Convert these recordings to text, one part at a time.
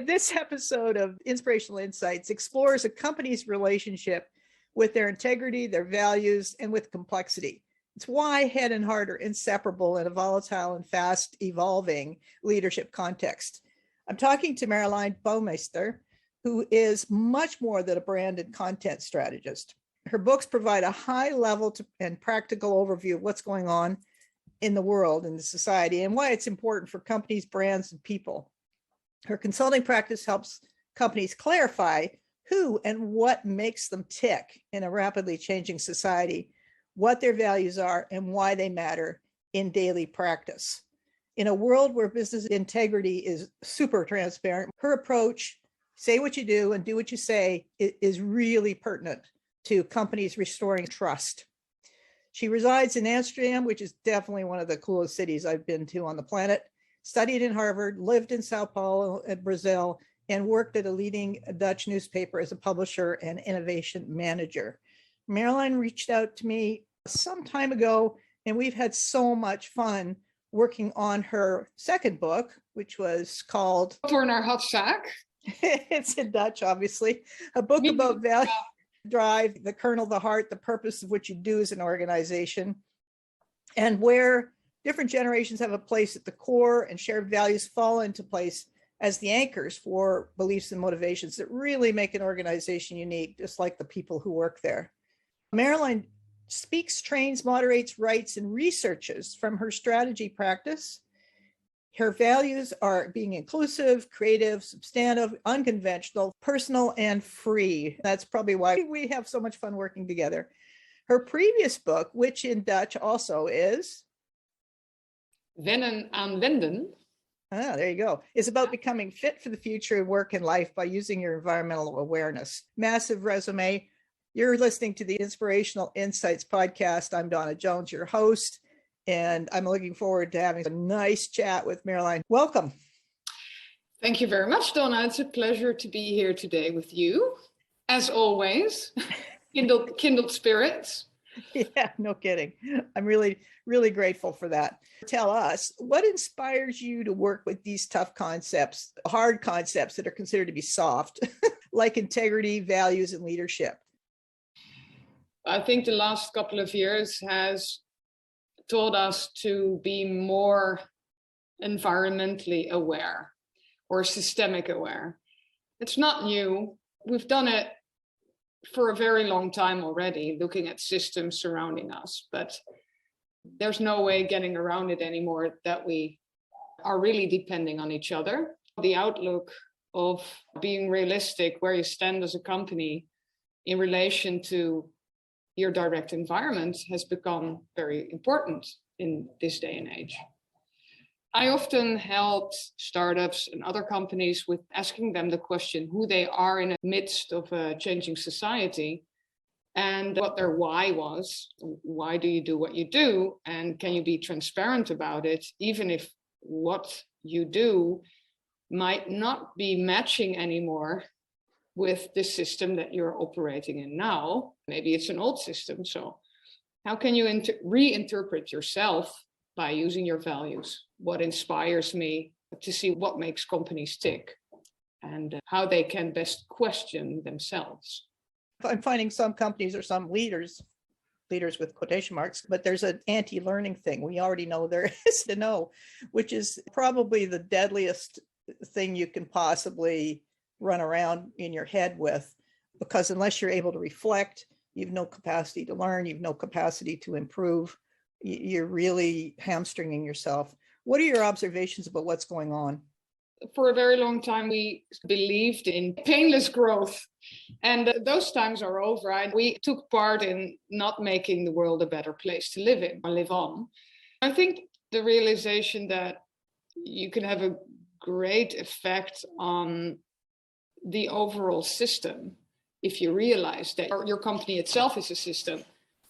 This episode of Inspirational Insights explores a company's relationship with their integrity, their values, and with complexity. It's why head and heart are inseparable in a volatile and fast evolving leadership context. I'm talking to Marilijn Boumeester, who is much more than a brand and content strategist. Her books provide a high level and practical overview of what's going on in the world and the society and why it's important for companies, brands, and people. Her consulting practice helps companies clarify who and what makes them tick in a rapidly changing society, what their values are, and why they matter in daily practice. In a world where business integrity is super transparent, her approach, say what you do and do what you say, is really pertinent to companies restoring trust. She resides in Amsterdam, which is definitely one of the coolest cities I've been to on the planet, studied in Harvard, lived in Sao Paulo, Brazil, and worked at a leading Dutch newspaper as a publisher and innovation manager. Marilijn reached out to me some time ago, and we've had so much fun working on her second book, which was called Kantoor, Naar, Harts, Zaak. It's in Dutch, obviously. A book about value, drive, the kernel, the heart, the purpose of what you do as an organization, and where different generations have a place at the core and shared values fall into place as the anchors for beliefs and motivations that really make an organization unique, just like the people who work there. Marilijn speaks, trains, moderates, writes, and researches from her strategy practice. Her values are being inclusive, creative, substantive, unconventional, personal, and free. That's probably why we have so much fun working together. Her previous book, which in Dutch also is Wennen aan Wenden. There you go. Is about becoming fit for the future of work and life by using your environmental awareness. Massive resume. You're listening to the Inspirational Insights podcast. I'm Dawna Jones, your host, and I'm looking forward to having a nice chat with Marilijn. Welcome. Thank you very much, Dawna. It's a pleasure to be here today with you. As always, kindled spirits. Yeah, no kidding. I'm really, really grateful for that. Tell us, what inspires you to work with these tough concepts, hard concepts that are considered to be soft, like integrity, values, and leadership? I think the last couple of years has taught us to be more environmentally aware or systemic aware. It's not new. We've done it for a very long time already, looking at systems surrounding us, but there's no way getting around it anymore that we are really depending on each other. The outlook of being realistic, where you stand as a company in relation to your direct environment, has become very important in this day and age. I often help startups and other companies with asking them the question who they are in the midst of a changing society and what their why was. Why do you do what you do? And can you be transparent about it, even if what you do might not be matching anymore with the system that you're operating in now? Maybe it's an old system. So how can you reinterpret yourself by using your values? What inspires me to see what makes companies tick and how they can best question themselves. I'm finding some companies or some leaders with quotation marks, but there's an anti-learning thing. We already know there is to know, which is probably the deadliest thing you can possibly run around in your head with, because unless you're able to reflect, you've no capacity to learn, you've no capacity to improve. You're really hamstringing yourself. What are your observations about what's going on? For a very long time, we believed in painless growth, and those times are over. And we took part in not making the world a better place to live in or live on. I think the realization that you can have a great effect on the overall system if you realize that your company itself is a system,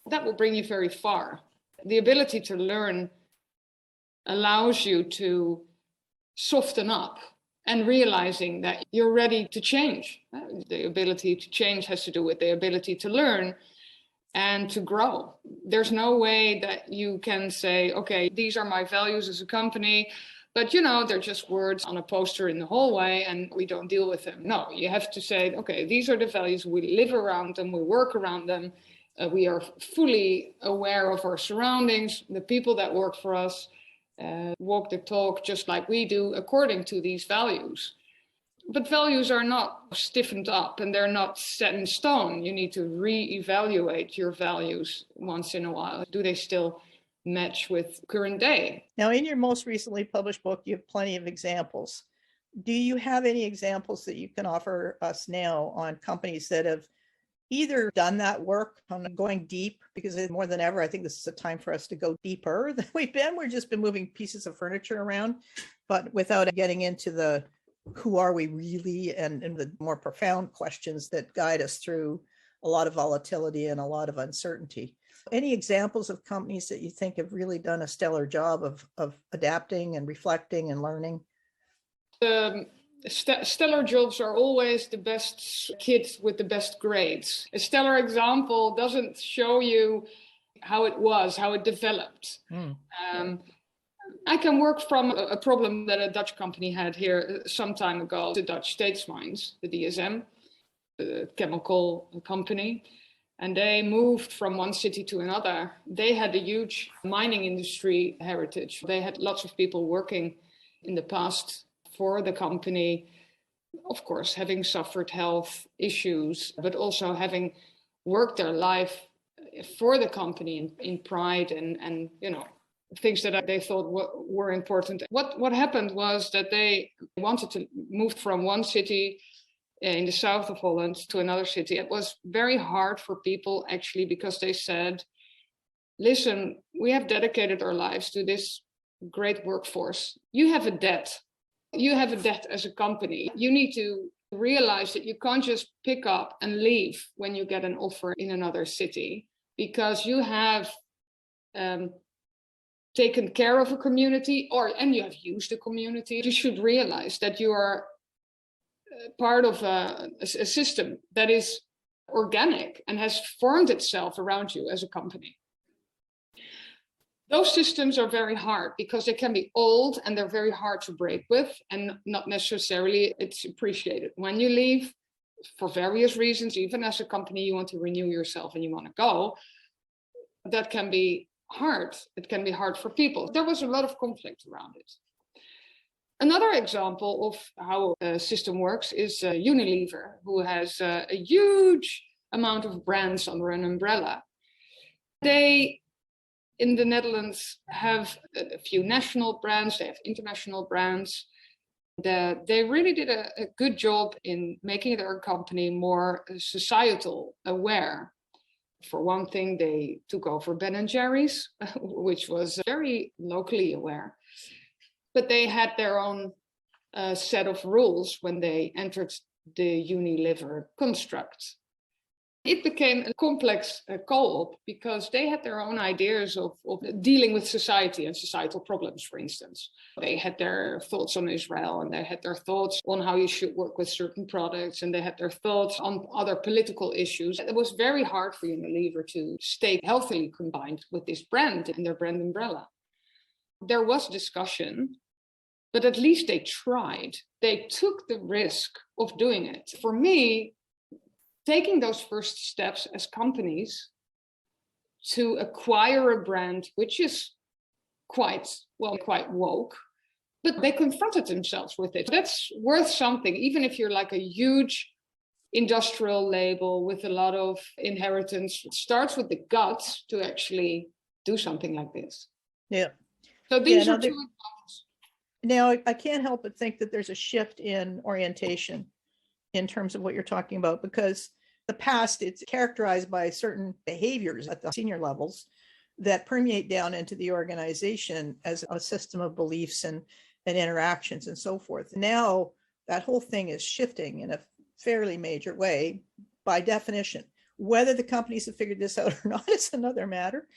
that will bring you very far. The ability to learn allows you to soften up and realizing that you're ready to change. The ability to change has to do with the ability to learn and to grow. There's no way that you can say, okay, these are my values as a company. But, they're just words on a poster in the hallway and we don't deal with them. No, you have to say, okay, these are the values. We live around them. We work around them. We are fully aware of our surroundings, the people that work for us, walk the talk just like we do according to these values. But values are not stiffened up and they're not set in stone. You need to reevaluate your values once in a while. Do they still match with current day? Now, in your most recently published book, you have plenty of examples. Do you have any examples that you can offer us now on companies that have either done that work on going deep, because more than ever, I think this is a time for us to go deeper than we've been. We've just been moving pieces of furniture around, but without getting into the who are we really and the more profound questions that guide us through a lot of volatility and a lot of uncertainty. Any examples of companies that you think have really done a stellar job of adapting and reflecting and learning? Stellar jobs are always the best kids with the best grades. A stellar example doesn't show you how it was, how it developed. I can work from a problem that a Dutch company had here some time ago, the Dutch Staatsmijns, the DSM, the chemical company. And they moved from one city to another. They had a huge mining industry heritage. They had lots of people working in the past for the company, of course, having suffered health issues, but also having worked their life for the company in pride and things that they thought were important. What happened was that they wanted to move from one city in the south of Holland to another city. It was very hard for people actually, because they said, listen, we have dedicated our lives to this great workforce. You have a debt. You have a debt as a company. You need to realize that you can't just pick up and leave when you get an offer in another city, because you have taken care of a community and you have used a community. You should realize that you are part of a system that is organic and has formed itself around you as a company. Those systems are very hard because they can be old and they're very hard to break with, and not necessarily it's appreciated. When you leave for various reasons, even as a company, you want to renew yourself and you want to go, that can be hard. It can be hard for people. There was a lot of conflict around it. Another example of how a system works is Unilever, who has a huge amount of brands under an umbrella. They, in the Netherlands, have a few national brands, they have international brands. They really did a good job in making their company more societal aware. For one thing, they took over Ben & Jerry's, which was very locally aware. But they had their own set of rules when they entered the Unilever construct. It became a complex co-op because they had their own ideas of dealing with society and societal problems, for instance. They had their thoughts on Israel, and they had their thoughts on how you should work with certain products, and they had their thoughts on other political issues. It was very hard for Unilever to stay healthily combined with this brand and their brand umbrella. There was discussion, but at least they tried. They took the risk of doing it. For me, taking those first steps as companies to acquire a brand which is quite woke, but they confronted themselves with it. That's worth something, even if you're like a huge industrial label with a lot of inheritance. It starts with the guts to actually do something like this. Yeah. So these are two examples. Now, I can't help but think that there's a shift in orientation in terms of what you're talking about, because the past, it's characterized by certain behaviors at the senior levels that permeate down into the organization as a system of beliefs and interactions and so forth. Now, that whole thing is shifting in a fairly major way by definition. Whether the companies have figured this out or not is another matter,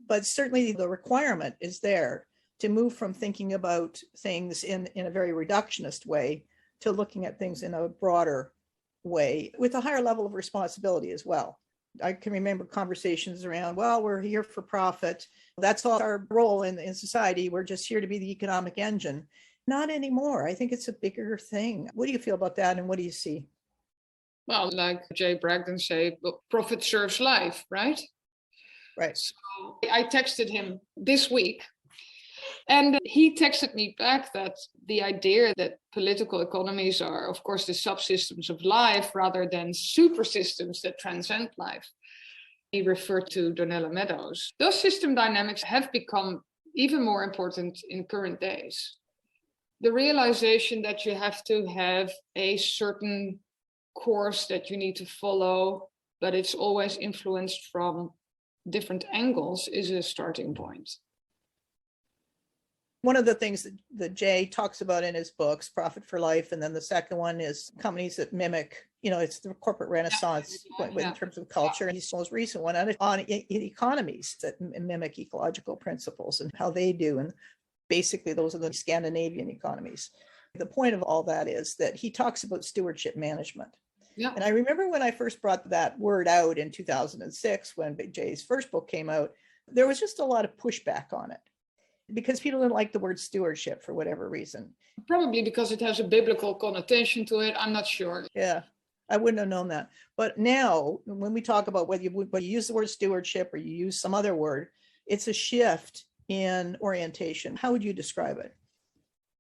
but certainly the requirement is there to move from thinking about things in a very reductionist way to looking at things in a broader way with a higher level of responsibility as well. I can remember conversations around, well, we're here for profit. That's all our role in society. We're just here to be the economic engine. Not anymore. I think it's a bigger thing. What do you feel about that? And what do you see? Well, like Jay Bragdon say, well, profit serves life, right? Right. So I texted him this week, and he texted me back that the idea that political economies are, of course, the subsystems of life rather than super systems that transcend life. He referred to Donella Meadows. Those system dynamics have become even more important in current days. The realization that you have to have a certain course that you need to follow, but it's always influenced from different angles is a starting point. One of the things that Jay talks about in his books, Profit for Life, and then the second one is companies that mimic, it's the corporate renaissance in terms of culture. And he's the most recent one on economies that mimic ecological principles and how they do. And basically, those are the Scandinavian economies. The point of all that is that he talks about stewardship management. Yeah. And I remember when I first brought that word out in 2006, when Jay's first book came out, there was just a lot of pushback on it because people didn't like the word stewardship for whatever reason. Probably because it has a biblical connotation to it. I'm not sure. Yeah, I wouldn't have known that. But now, when we talk about whether you use the word stewardship or you use some other word, it's a shift in orientation. How would you describe it?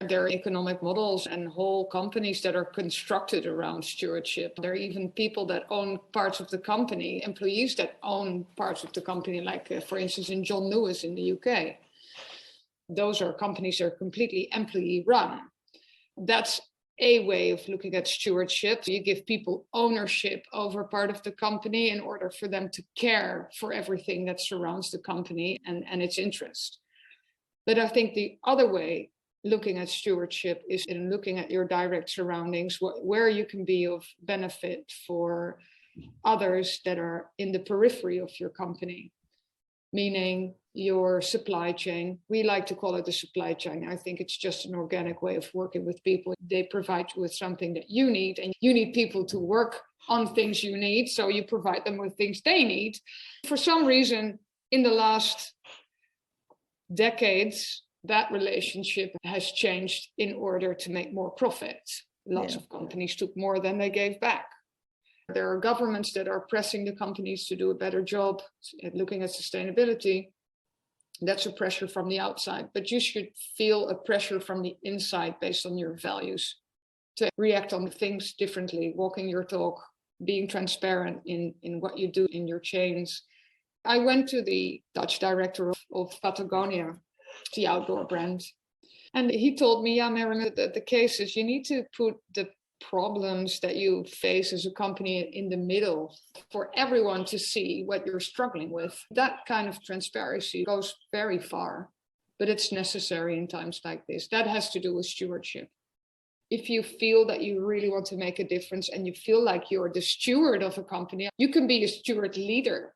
There are economic models and whole companies that are constructed around stewardship. There are even people that own parts of the company, employees that own parts of the company, like for instance in John Lewis in the UK. Those are companies that are completely employee run. That's a way of looking at stewardship. You give people ownership over part of the company in order for them to care for everything that surrounds the company and its interest. But I think the other way looking at stewardship is in looking at your direct surroundings, where you can be of benefit for others that are in the periphery of your company, meaning your supply chain. We like to call it the supply chain. I think it's just an organic way of working with people. They provide you with something that you need, and you need people to work on things you need, so you provide them with things they need. For some reason, in the last decades, that relationship has changed in order to make more profit. Lots of companies took more than they gave back. There are governments that are pressing the companies to do a better job at looking at sustainability. That's a pressure from the outside, but you should feel a pressure from the inside based on your values to react on things differently, walking your talk, being transparent in what you do in your chains. I went to the Dutch director of Patagonia, the outdoor brand. And he told me, Marilyn, that the case is you need to put the problems that you face as a company in the middle for everyone to see what you're struggling with. That kind of transparency goes very far, but it's necessary in times like this. That has to do with stewardship. If you feel that you really want to make a difference and you feel like you're the steward of a company, you can be a steward leader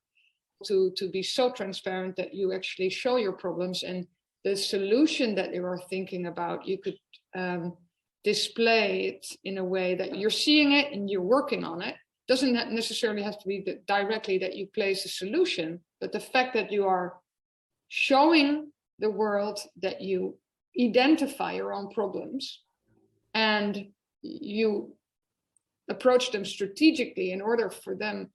to be so transparent that you actually show your problems and the solution that you are thinking about, you could display it in a way that you're seeing it and you're working on it. Doesn't necessarily have to be directly that you place a solution, but the fact that you are showing the world that you identify your own problems and you approach them strategically in order for them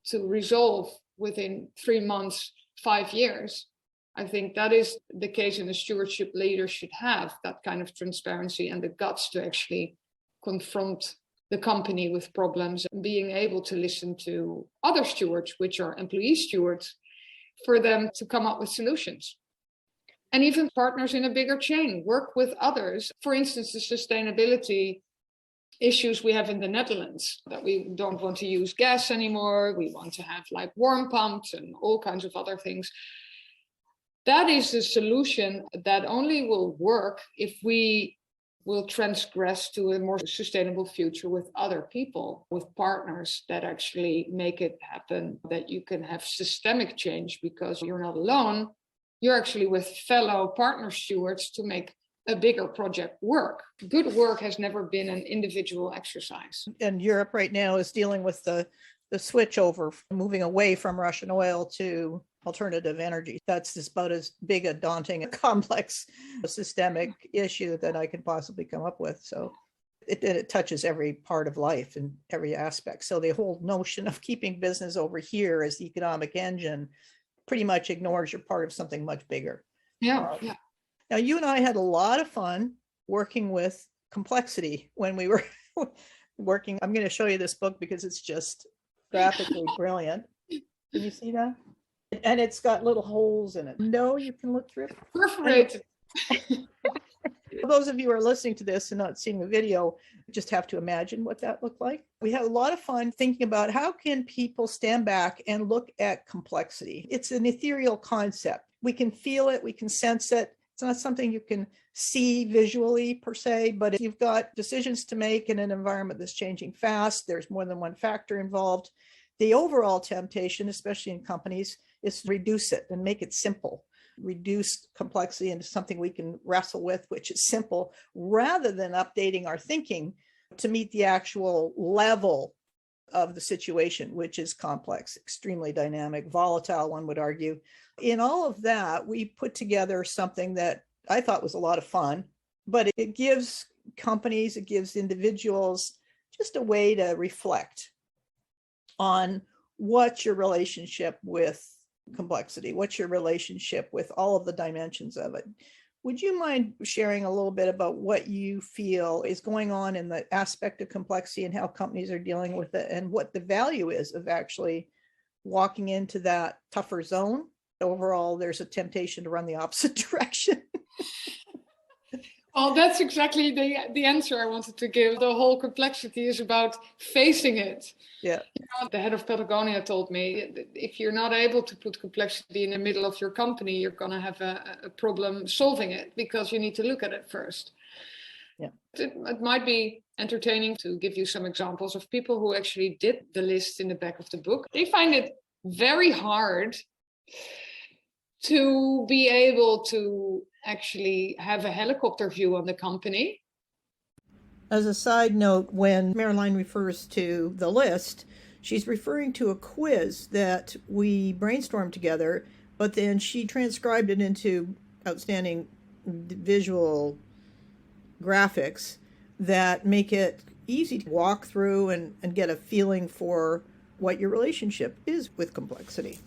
to resolve within 3 months, 5 years. I think that is the case, and a stewardship leader should have that kind of transparency and the guts to actually confront the company with problems and being able to listen to other stewards, which are employee stewards, for them to come up with solutions. And even partners in a bigger chain, work with others. For instance, the sustainability issues we have in the Netherlands, that we don't want to use gas anymore. We want to have like warm pumps and all kinds of other things. That is a solution that only will work if we will transgress to a more sustainable future with other people, with partners that actually make it happen, that you can have systemic change because you're not alone. You're actually with fellow partner stewards to make a bigger project work. Good work has never been an individual exercise. And Europe right now is dealing with the the switch over, moving away from Russian oil to alternative energy. That's just about as big a daunting and complex systemic issue that I could possibly come up with. So it touches every part of life and every aspect. So the whole notion of keeping business over here as the economic engine pretty much ignores you're part of something much bigger. Yeah. Now, you and I had a lot of fun working with complexity when we were working. I'm going to show you this book because it's just graphically brilliant. Can you see that? And it's got little holes in it. No, you can look through it. Perforated. For those of you who are listening to this and not seeing the video, just have to imagine what that looked like. We had a lot of fun thinking about how can people stand back and look at complexity. It's an ethereal concept. We can feel it, we can sense it. It's not something you can see visually per se, but if you've got decisions to make in an environment that's changing fast, there's more than one factor involved. The overall temptation, especially in companies, is to reduce it and make it simple. Reduce complexity into something we can wrestle with, which is simple, rather than updating our thinking to meet the actual level of the situation, which is complex, extremely dynamic, volatile, one would argue. In all of that, we put together something that I thought was a lot of fun, but it gives companies, it gives individuals just a way to reflect on what's your relationship with complexity, what's your relationship with all of the dimensions of it. Would you mind sharing a little bit about what you feel is going on in the aspect of complexity and how companies are dealing with it, and what the value is of actually walking into that tougher zone? Overall, there's a temptation to run the opposite direction. Well, that's exactly the answer I wanted to give. The whole complexity is about facing it. Yeah. You know, the head of Patagonia told me, if you're not able to put complexity in the middle of your company, you're going to have a problem solving it, because you need to look at it first. Yeah. It might be entertaining to give you some examples of people who actually did the list in the back of the book. They find it very hard to be able to actually have a helicopter view on the company. As a side note, when Marilyn refers to the list, she's referring to a quiz that we brainstormed together, but then she transcribed it into outstanding visual graphics that make it easy to walk through and get a feeling for what your relationship is with complexity.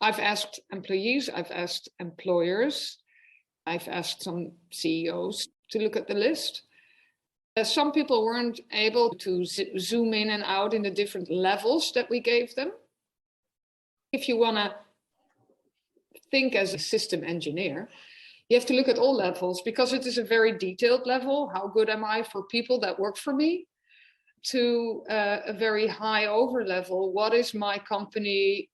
I've asked employees, I've asked employers, I've asked some CEOs to look at the list. Some people weren't able to zoom in and out in the different levels that we gave them. If you want to think as a system engineer, you have to look at all levels, because it is a very detailed level. How good am I for people that work for me? To a very high over level, what is my company's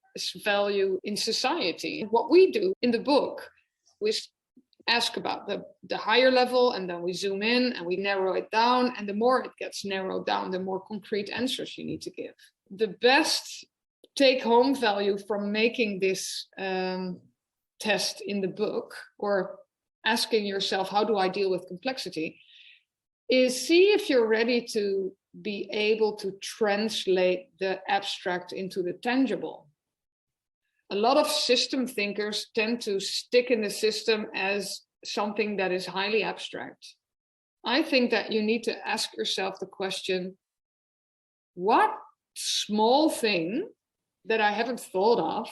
value in society? What we do in the book is ask about the higher level, and then we zoom in and we narrow it down. And the more it gets narrowed down, the more concrete answers you need to give. The best take-home value from making this test in the book, or asking yourself, how do I deal with complexity, is see if you're ready to be able to translate the abstract into the tangible. A lot of system thinkers tend to stick in the system as something that is highly abstract. I think that you need to ask yourself the question, what small thing that I haven't thought of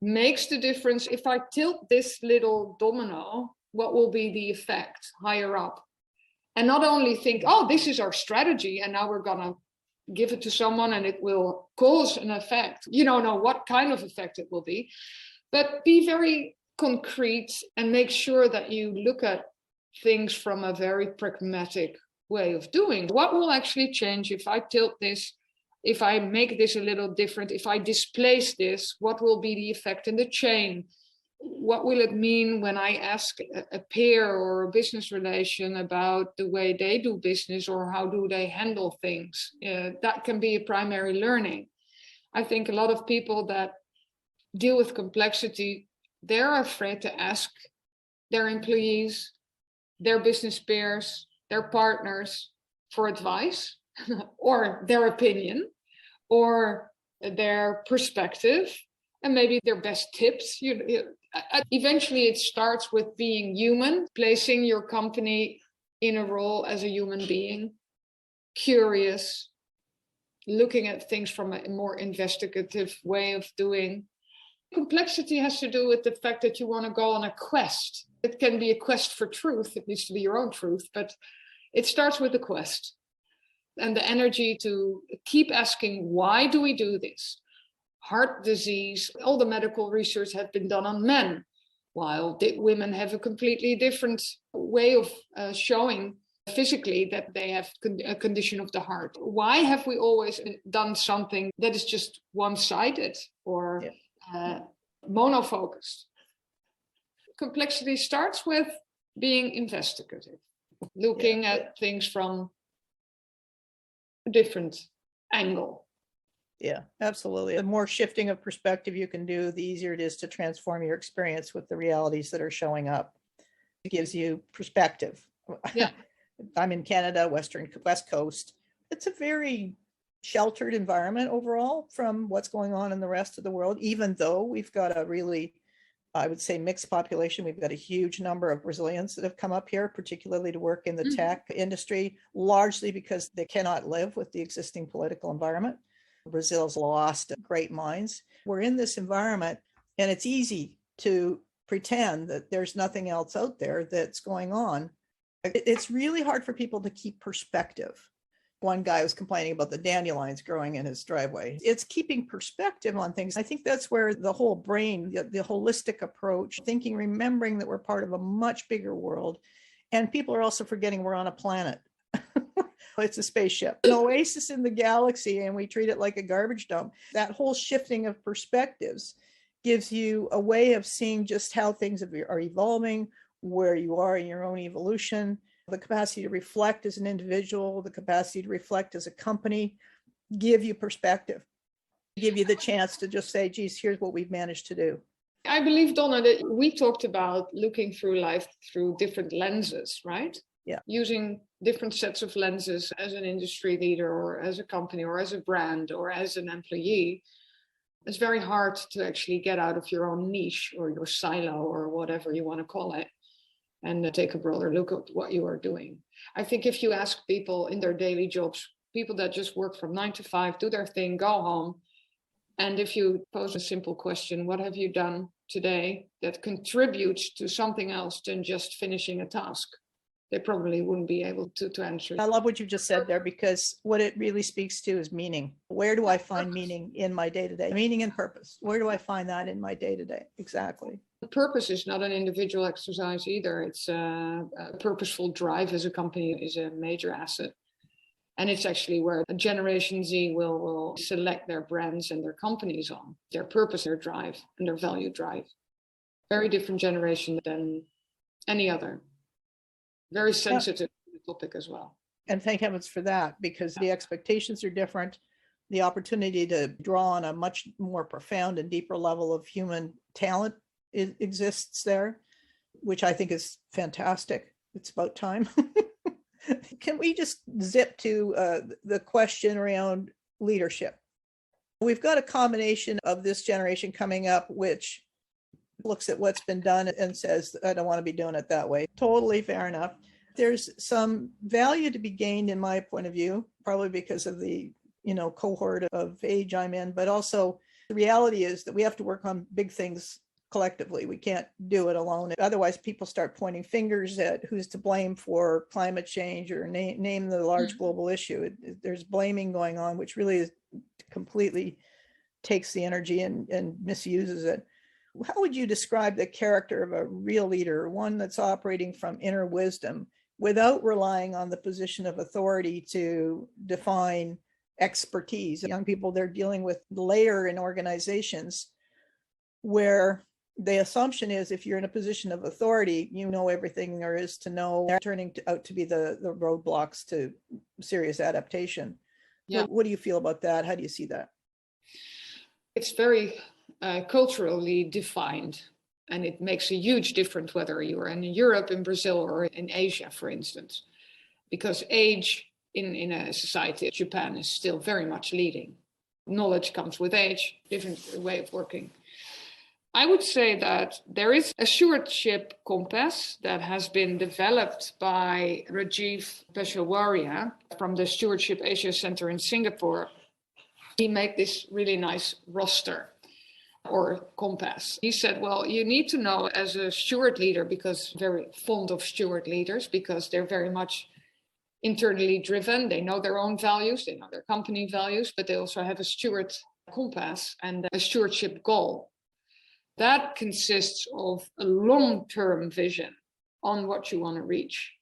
makes the difference? If I tilt this little domino, what will be the effect higher up? And not only think, oh, this is our strategy, and now we're going to give it to someone and it will cause an effect. You don't know what kind of effect it will be, but be very concrete and make sure that you look at things from a very pragmatic way of doing. What will actually change if I tilt this, if I make this a little different, if I displace this, what will be the effect in the chain? What will it mean when I ask a peer or a business relation about the way they do business, or how do they handle things? That can be a primary learning. I think a lot of people that deal with complexity, they're afraid to ask their employees, their business peers, their partners for advice or their opinion, or their perspective and maybe their best tips. Eventually, it starts with being human, placing your company in a role as a human being, curious, looking at things from a more investigative way of doing. Complexity has to do with the fact that you want to go on a quest. It can be a quest for truth. It needs to be your own truth, but it starts with a quest. And the energy to keep asking, why do we do this? Heart disease, all the medical research has been done on men, while women have a completely different way of showing physically that they have a condition of the heart. Why have we always done something that is just one-sided or monofocused? Complexity starts with being investigative, looking at things from a different angle. Yeah, absolutely. The more shifting of perspective you can do, the easier it is to transform your experience with the realities that are showing up. It gives you perspective. Yeah. I'm in Canada, West Coast. It's a very sheltered environment overall from what's going on in the rest of the world, even though we've got a really, I would say, mixed population. We've got a huge number of Brazilians that have come up here, particularly to work in the tech industry, largely because they cannot live with the existing political environment. Brazil's lost great minds. We're in this environment, and it's easy to pretend that there's nothing else out there that's going on. It's really hard for people to keep perspective. One guy was complaining about the dandelions growing in his driveway. It's keeping perspective on things. I think that's where the whole brain, the holistic approach, thinking, remembering that we're part of a much bigger world. And people are also forgetting we're on a planet. It's a spaceship, an oasis in the galaxy, and we treat it like a garbage dump. That whole shifting of perspectives gives you a way of seeing just how things are evolving, where you are in your own evolution, the capacity to reflect as an individual, the capacity to reflect as a company, give you perspective, give you the chance to just say, geez, here's what we've managed to do. I believe, Dawna, that we talked about looking through life through different lenses, right? Yeah. Using different sets of lenses as an industry leader or as a company or as a brand or as an employee. It's very hard to actually get out of your own niche or your silo or whatever you want to call it and take a broader look at what you are doing. I think if you ask people in their daily jobs, people that just work from 9 to 5, do their thing, go home, and if you pose a simple question, what have you done today that contributes to something else than just finishing a task? They probably wouldn't be able to answer. I love what you just said there, because what it really speaks to is meaning. Where do I find meaning in my day-to-day? Meaning and purpose. Where do I find that in my day-to-day? Exactly. Purpose is not an individual exercise either. It's a purposeful drive as a company is a major asset. And it's actually where Generation Z will select their brands and their companies on. Their purpose, their drive, and their value drive. Very different generation than any other. Very sensitive to the topic as well. And thank heavens for that, because the expectations are different. The opportunity to draw on a much more profound and deeper level of human talent exists there, which I think is fantastic. It's about time. Can we just zip to the question around leadership? We've got a combination of this generation coming up, which looks at what's been done and says, I don't want to be doing it that way. Totally fair enough. There's some value to be gained in my point of view, probably because of the cohort of age I'm in, but also the reality is that we have to work on big things collectively. We can't do it alone. Otherwise, people start pointing fingers at who's to blame for climate change or name the large global issue. There's blaming going on, which really is completely takes the energy and misuses it. How would you describe the character of a real leader, one that's operating from inner wisdom without relying on the position of authority to define expertise? Young people, they're dealing with layer in organizations where the assumption is if you're in a position of authority, you know everything there is to know, turning out to be the roadblocks to serious adaptation. Yeah. So what do you feel about that? How do you see that? It's very culturally defined, and it makes a huge difference whether you are in Europe, in Brazil, or in Asia, for instance, because age in a society, Japan is still very much leading. knowledge comes with age, different way of working. I would say that there is a stewardship compass that has been developed by Rajiv Peshwaria from the Stewardship Asia Center in Singapore. He made this really nice roster or compass. He said, well, you need to know as a steward leader, because very fond of steward leaders, because they're very much internally driven. They know their own values, they know their company values, but they also have a steward compass and a stewardship goal. That consists of a long-term vision on what you want to reach,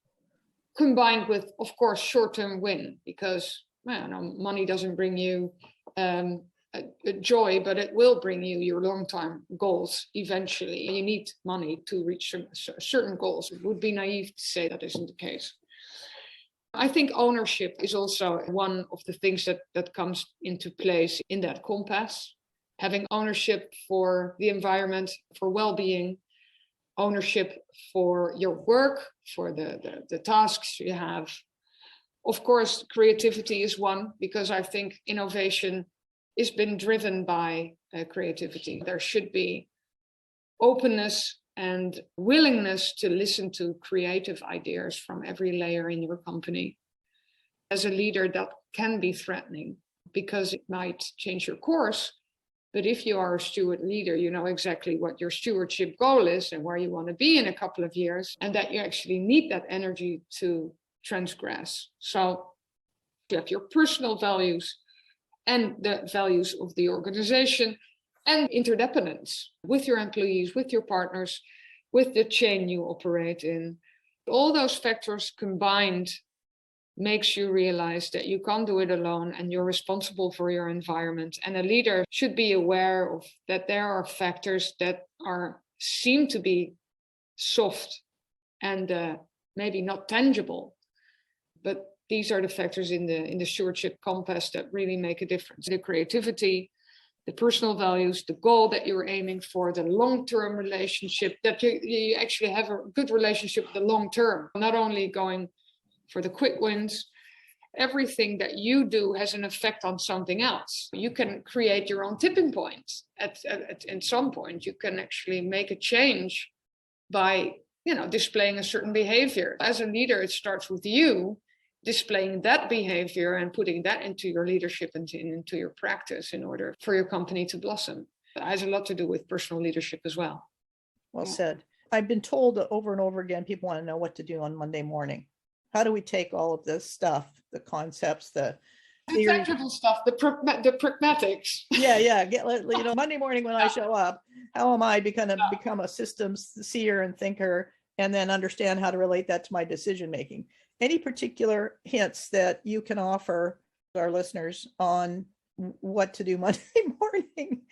combined with, of course, short-term win, because money doesn't bring you a joy, but it will bring you your long-term goals eventually. You need money to reach certain goals. It would be naive to say that isn't the case. I think ownership is also one of the things that comes into place in that compass. Having ownership for the environment, for well-being, ownership for your work, for the tasks you have. Of course, creativity is one, because I think innovation has been driven by creativity. There should be openness and willingness to listen to creative ideas from every layer in your company. As a leader, that can be threatening because it might change your course. But if you are a steward leader, you know exactly what your stewardship goal is and where you want to be in a couple of years, and that you actually need that energy to transgress. So you have your personal values and the values of the organization and interdependence with your employees, with your partners, with the chain you operate in. All those factors combined makes you realize that you can't do it alone and you're responsible for your environment. And a leader should be aware of that there are factors that seem to be soft and maybe not tangible, but these are the factors in the stewardship compass that really make a difference. The creativity, the personal values, the goal that you're aiming for, the long-term relationship, that you actually have a good relationship with the long term, not only going for the quick wins. Everything that you do has an effect on something else. You can create your own tipping point. At some point, you can actually make a change by displaying a certain behavior. As a leader, it starts with you displaying that behavior and putting that into your leadership and into your practice in order for your company to blossom. It has a lot to do with personal leadership as well. Well said. I've been told over and over again, people want to know what to do on Monday morning. How do we take all of this stuff, the concepts, the tangible stuff, the pragmatics? Yeah. Monday morning when I show up, how am I become a systems seer and thinker, and then understand how to relate that to my decision making? Any particular hints that you can offer our listeners on what to do Monday morning?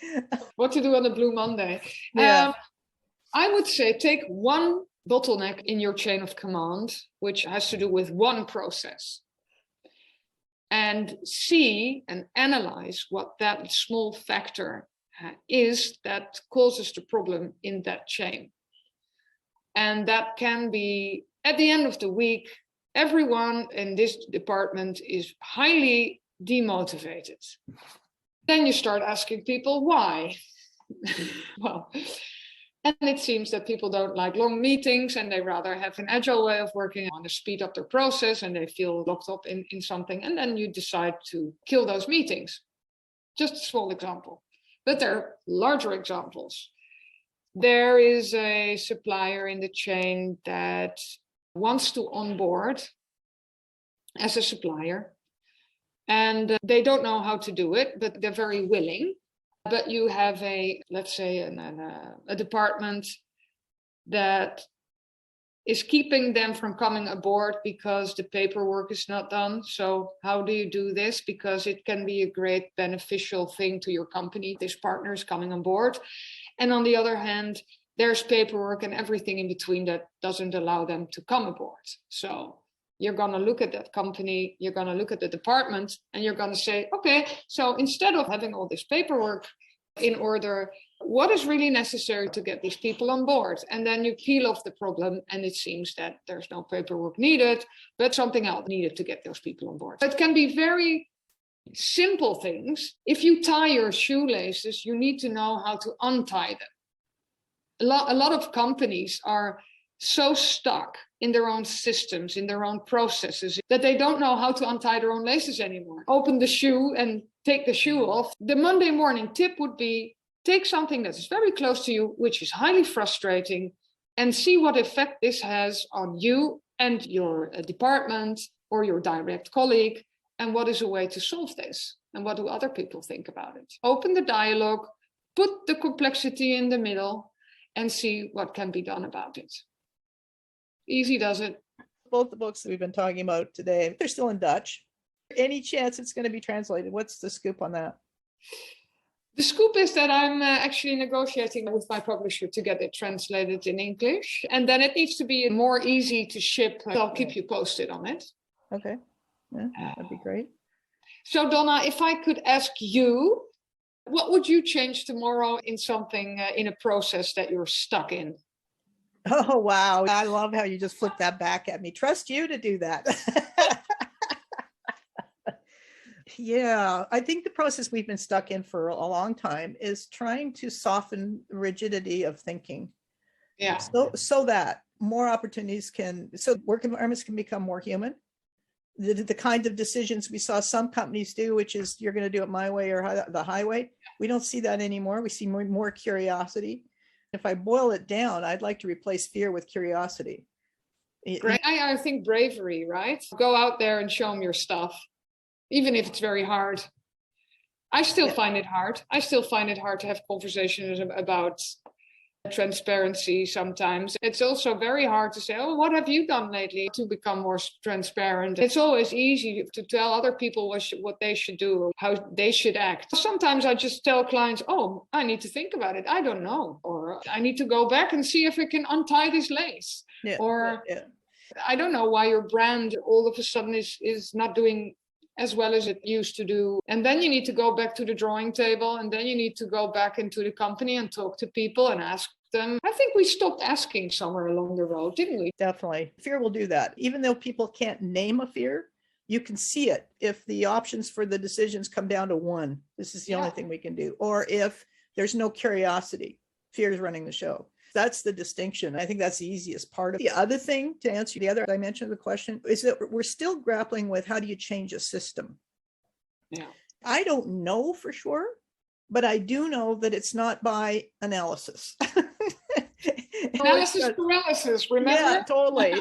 What to do on a Blue Monday? Yeah. I would say take one bottleneck in your chain of command, which has to do with one process, and see and analyze what that small factor is that causes the problem in that chain. And that can be, at the end of the week, everyone in this department is highly demotivated. Then you start asking people why. And it seems that people don't like long meetings and they rather have an agile way of working, want to speed up their process, and they feel locked up in something. And then you decide to kill those meetings. Just a small example. But there are larger examples. There is a supplier in the chain that wants to onboard as a supplier, and they don't know how to do it, but they're very willing. But you have a department that is keeping them from coming aboard because the paperwork is not done. So how do you do this? Because it can be a great beneficial thing to your company. This partner is coming on board. And on the other hand, there's paperwork and everything in between that doesn't allow them to come aboard. So you're going to look at that company, you're going to look at the department, and you're going to say, okay, so instead of having all this paperwork in order, what is really necessary to get these people on board? And then you peel off the problem, and it seems that there's no paperwork needed, but something else needed to get those people on board. It can be very simple things. If you tie your shoelaces, you need to know how to untie them. A lot of companies are so stuck in their own systems, in their own processes, that they don't know how to untie their own laces anymore. Open the shoe and take the shoe off. The Monday morning tip would be, take something that is very close to you, which is highly frustrating, and see what effect this has on you and your department or your direct colleague, and what is a way to solve this, and what do other people think about it. Open the dialogue, put the complexity in the middle, and see what can be done about it. Easy does it. Both the books that we've been talking about today, they're still in Dutch. Any chance it's going to be translated? What's the scoop on that? The scoop is that I'm actually negotiating with my publisher to get it translated in English. And then it needs to be more easy to ship. I'll keep you posted on it. Okay. Yeah, that'd be great. So Dawna, if I could ask you, what would you change tomorrow in something, in a process that you're stuck in? Oh, wow. I love how you just flipped that back at me. Trust you to do that. Yeah, I think the process we've been stuck in for a long time is trying to soften rigidity of thinking. Yeah. So that more opportunities so work environments can become more human. The kind of decisions we saw some companies do, which is you're going to do it my way or the highway. We don't see that anymore. We see more curiosity. If I boil it down, I'd like to replace fear with curiosity. Great. I think bravery, right? Go out there and show them your stuff, even if it's very hard. I still find it hard. I still find it hard to have conversations about transparency sometimes. It's also very hard to say, oh, what have you done lately to become more transparent? It's always easy to tell other people what they should do or how they should act. Sometimes I just tell clients, oh, I need to think about it. I don't know. Or I need to go back and see if I can untie this lace. I don't know why your brand all of a sudden is not doing as well as it used to do. And then you need to go back to the drawing table, and then you need to go back into the company and talk to people and ask them. I think we stopped asking somewhere along the road, didn't we? Definitely. Fear will do that. Even though people can't name a fear, you can see it if the options for the decisions come down to one. This is the only thing we can do. Or if there's no curiosity, fear is running the show. That's the distinction. I think that's the easiest part of it. The other thing, to answer the other dimension of the question, is that we're still grappling with how do you change a system? Yeah. I don't know for sure, but I do know that it's not by analysis. Analysis paralysis, remember? Yeah, totally.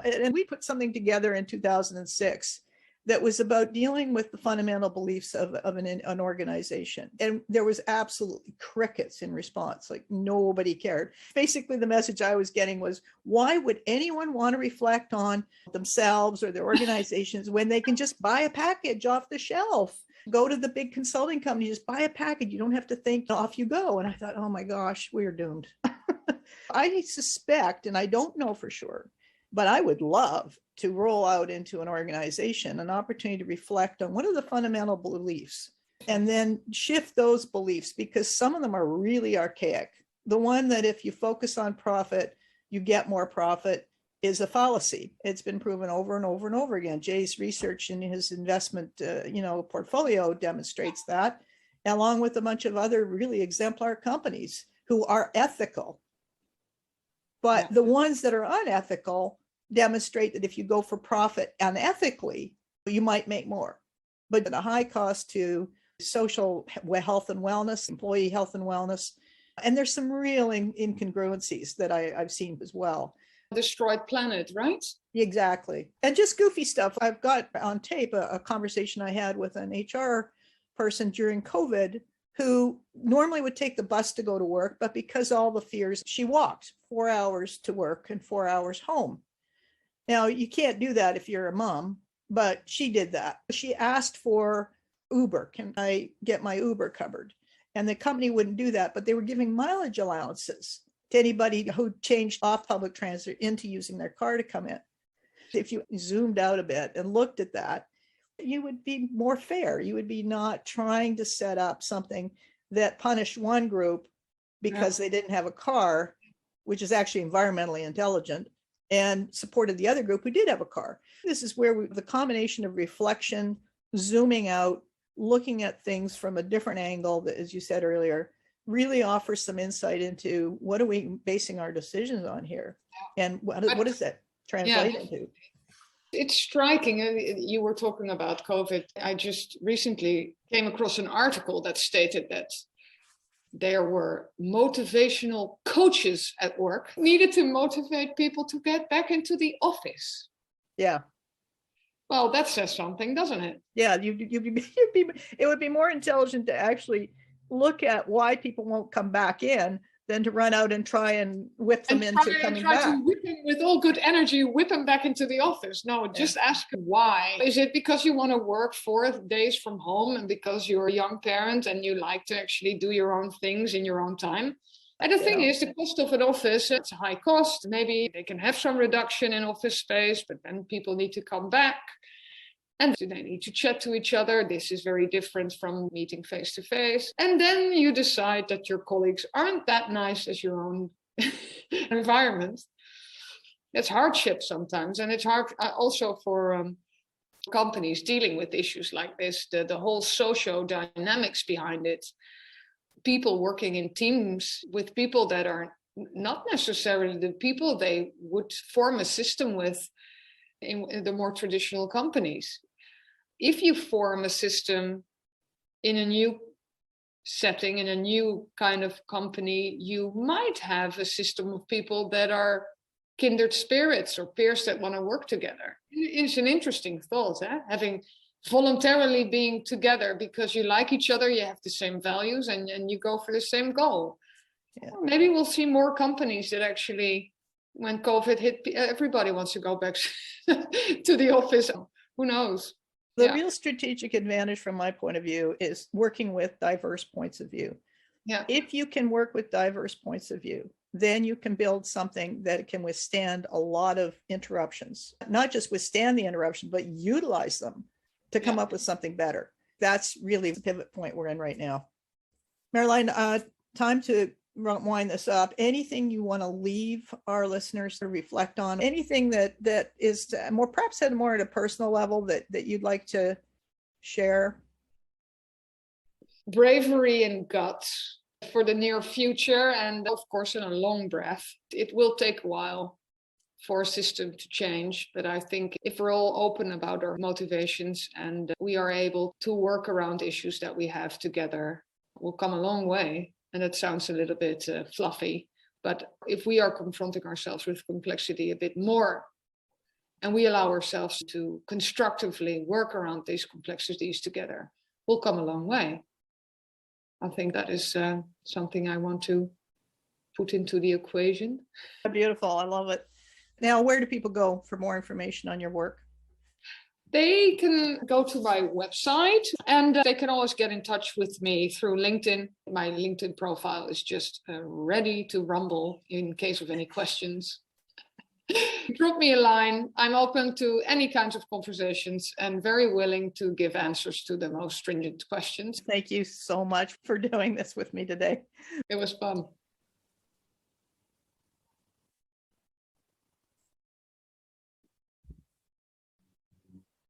And we put something together in 2006 that was about dealing with the fundamental beliefs of an organization. And there was absolutely crickets in response, like nobody cared. Basically, the message I was getting was, why would anyone want to reflect on themselves or their organizations when they can just buy a package off the shelf? Go to the big consulting company, just buy a package. You don't have to think, off you go. And I thought, oh my gosh, we're doomed. I suspect, and I don't know for sure, but I would love to roll out into an organization an opportunity to reflect on what are the fundamental beliefs and then shift those beliefs, because some of them are really archaic. The one that if you focus on profit, you get more profit is a fallacy. It's been proven over and over and over again. Jay's research in his investment portfolio demonstrates that, along with a bunch of other really exemplar companies who are ethical. But the ones that are unethical demonstrate that if you go for profit unethically, you might make more, but at a high cost to social health and wellness, employee health and wellness. And there's some real incongruencies that I've seen as well. Destroyed planet, right? Exactly. And just goofy stuff. I've got on tape a conversation I had with an HR person during COVID who normally would take the bus to go to work, but because all the fears, she walked 4 hours to work and 4 hours home. Now, you can't do that if you're a mom, but she did that. She asked for Uber. Can I get my Uber covered? And the company wouldn't do that, but they were giving mileage allowances to anybody who changed off public transit into using their car to come in. If you zoomed out a bit and looked at that, you would be more fair. You would be not trying to set up something that punished one group because they didn't have a car, which is actually environmentally intelligent, and supported the other group who did have a car. This is where the combination of reflection, zooming out, looking at things from a different angle that, as you said earlier, really offers some insight into what are we basing our decisions on here, and what does that translate into? It's striking. You were talking about COVID. I just recently came across an article that stated that there were motivational coaches at work needed to motivate people to get back into the office. Yeah. Well, that says something, doesn't it? Yeah, it would be more intelligent to actually look at why people won't come back in than to run out and try and whip them into coming back. To whip them with all good energy, whip them back into the office. No, just ask why. Is it because you want to work 4 days from home and because you're a young parent and you like to actually do your own things in your own time? And the thing is, the cost of an office, it's a high cost. Maybe they can have some reduction in office space, but then people need to come back. And they need to chat to each other. This is very different from meeting face to face. And then you decide that your colleagues aren't that nice as your own environment. It's hardship sometimes. And it's hard also for companies dealing with issues like this, the whole socio dynamics behind it. People working in teams with people that are not necessarily the people they would form a system with in the more traditional companies. If you form a system in a new setting, in a new kind of company, you might have a system of people that are kindred spirits or peers that want to work together. It's an interesting thought, having voluntarily being together because you like each other, you have the same values, and you go for the same goal. Yeah. Maybe we'll see more companies that actually, when COVID hit, everybody wants to go back to the office. Who knows? The real strategic advantage from my point of view is working with diverse points of view. Yeah. If you can work with diverse points of view, then you can build something that can withstand a lot of interruptions. Not just withstand the interruption, but utilize them to come up with something better. That's really the pivot point we're in right now. Marilijn, time to wind this up. Anything you want to leave our listeners to reflect on? Anything that is more, perhaps at more at a personal level that you'd like to share? Bravery and guts for the near future, and of course in a long breath. It will take a while for a system to change, but I think if we're all open about our motivations and we are able to work around issues that we have together, we'll come a long way. And it sounds a little bit fluffy, but if we are confronting ourselves with complexity a bit more, and we allow ourselves to constructively work around these complexities together, we'll come a long way. I think that is something I want to put into the equation. Beautiful. I love it. Now, where do people go for more information on your work? They can go to my website, and they can always get in touch with me through LinkedIn. My LinkedIn profile is just ready to rumble in case of any questions. Drop me a line. I'm open to any kinds of conversations and very willing to give answers to the most stringent questions. Thank you so much for doing this with me today. It was fun.